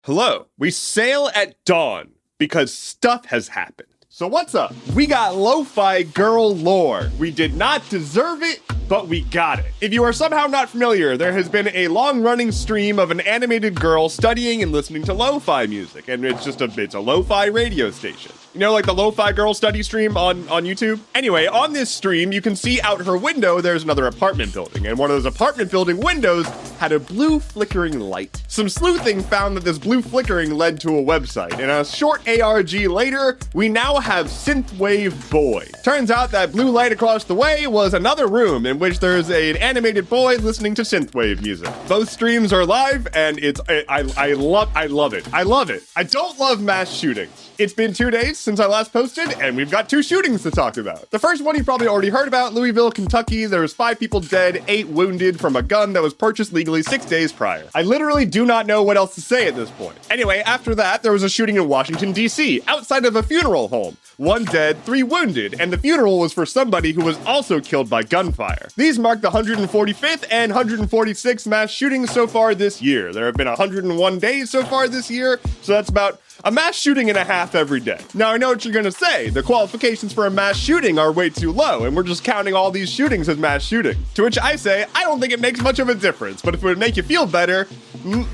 Hello. We sail at dawn because stuff has happened. So what's up? We got Lo-Fi girl lore. We did not deserve it, but we got it. If you are somehow not familiar, there has been a long-running stream of an animated girl studying and listening to lo-fi music, and it's a lo-fi radio station. You know, like the Lo-Fi Girl study stream on YouTube? Anyway, on this stream, you can see out her window there's another apartment building, and one of those apartment building windows had a blue flickering light. Some sleuthing found that this blue flickering led to a website, and a short ARG later, we now have Synthwave Boy. Turns out that blue light across the way was another room in which there's an animated boy listening to synthwave music. Both streams are live, and I love it. I love it. I don't love mass shootings. It's been 2 days since I last posted, and we've got 2 shootings to talk about. The first one you probably already heard about, Louisville, Kentucky. There was 5 people dead, 8 wounded from a gun that was purchased legally 6 days prior. I literally do not know what else to say at this point. Anyway, after that, there was a shooting in Washington, D.C., outside of a funeral home. 1 dead, 3 wounded, and the funeral was for somebody who was also killed by gunfire. These mark the 145th and 146th mass shootings so far this year. There have been 101 days so far this year, so that's about a mass shooting and a half every day. Now, I know what you're gonna say. The qualifications for a mass shooting are way too low, and we're just counting all these shootings as mass shootings. To which I say, I don't think it makes much of a difference, but if it would make you feel better,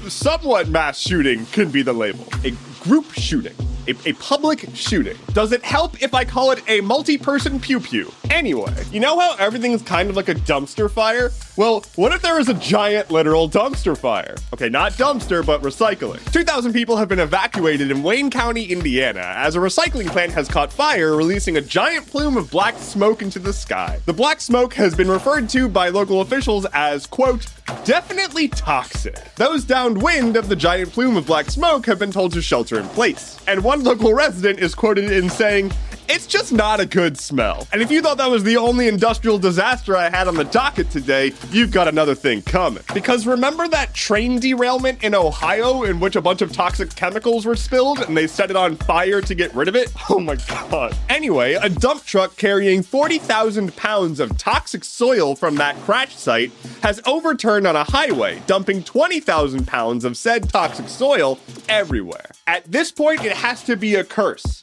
somewhat mass shooting could be the label. A group shooting. A public shooting. Does it help if I call it a multi-person pew-pew? Anyway, you know how everything is kind of like a dumpster fire? Well, what if there was a giant literal dumpster fire? Okay, not dumpster, but recycling. 2,000 people have been evacuated in Wayne County, Indiana, as a recycling plant has caught fire, releasing a giant plume of black smoke into the sky. The black smoke has been referred to by local officials as, quote, definitely toxic. Those downwind of the giant plume of black smoke have been told to shelter in place. And one local resident is quoted in saying, "It's just not a good smell." And if you thought that was the only industrial disaster I had on the docket today, you've got another thing coming. Because remember that train derailment in Ohio in which a bunch of toxic chemicals were spilled and they set it on fire to get rid of it? Oh my god. Anyway, a dump truck carrying 40,000 pounds of toxic soil from that crash site has overturned on a highway, dumping 20,000 pounds of said toxic soil everywhere. At this point, it has to be a curse.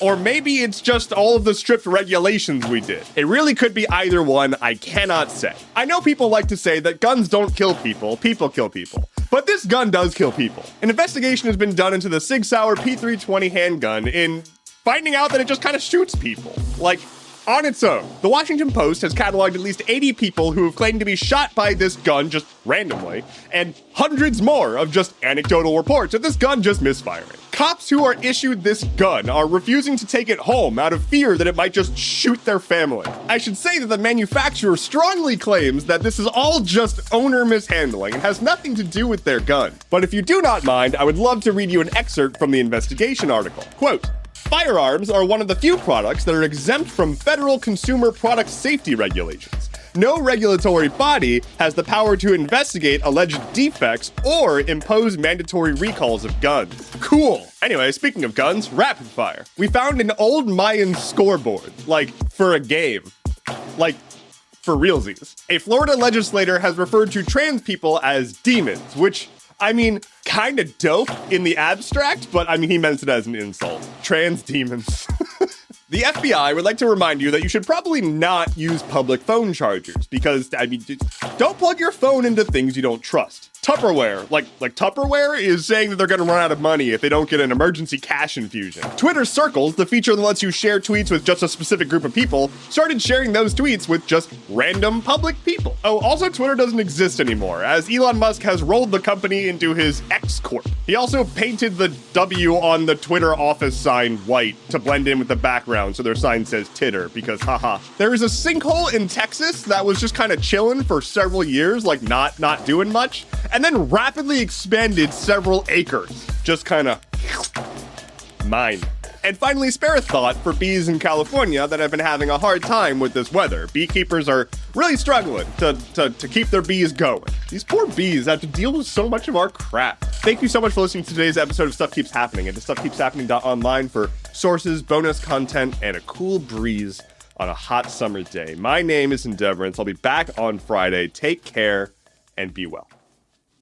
Or maybe it's just all of the strict regulations we did. It really could be either one, I cannot say. I know people like to say that guns don't kill people, people kill people. But this gun does kill people. An investigation has been done into the Sig Sauer P320 handgun in finding out that it just kind of shoots people. Like, on its own. The Washington Post has cataloged at least 80 people who have claimed to be shot by this gun just randomly, and hundreds more of just anecdotal reports of this gun just misfiring. Cops who are issued this gun are refusing to take it home out of fear that it might just shoot their family. I should say that the manufacturer strongly claims that this is all just owner mishandling and has nothing to do with their gun. But if you do not mind, I would love to read you an excerpt from the investigation article. Quote, "Firearms are one of the few products that are exempt from federal consumer product safety regulations. No regulatory body has the power to investigate alleged defects or impose mandatory recalls of guns." Cool. Anyway, speaking of guns, rapid fire. We found an old Mayan scoreboard, like for a game. Like, for realsies. A Florida legislator has referred to trans people as demons, which, I mean, kind of dope in the abstract, but I mean, he meant it as an insult. Trans demons. The FBI would like to remind you that you should probably not use public phone chargers because, I mean, don't plug your phone into things you don't trust. Tupperware, like Tupperware is saying that they're gonna run out of money if they don't get an emergency cash infusion. Twitter Circles, the feature that lets you share tweets with just a specific group of people, started sharing those tweets with just random public people. Oh, also Twitter doesn't exist anymore, as Elon Musk has rolled the company into his X Corp. He also painted the W on the Twitter office sign white to blend in with the background so their sign says Titter, because haha. There is a sinkhole in Texas that was just kind of chilling for several years, like not doing much, and then rapidly expanded several acres. Just kind of mine. And finally, spare a thought for bees in California that have been having a hard time with this weather. Beekeepers are really struggling to keep their bees going. These poor bees have to deal with so much of our crap. Thank you so much for listening to today's episode of Stuff Keeps Happening and to StuffKeepsHappening.online for sources, bonus content, and a cool breeze on a hot summer day. My name is Endeavorance. I'll be back on Friday. Take care and be well.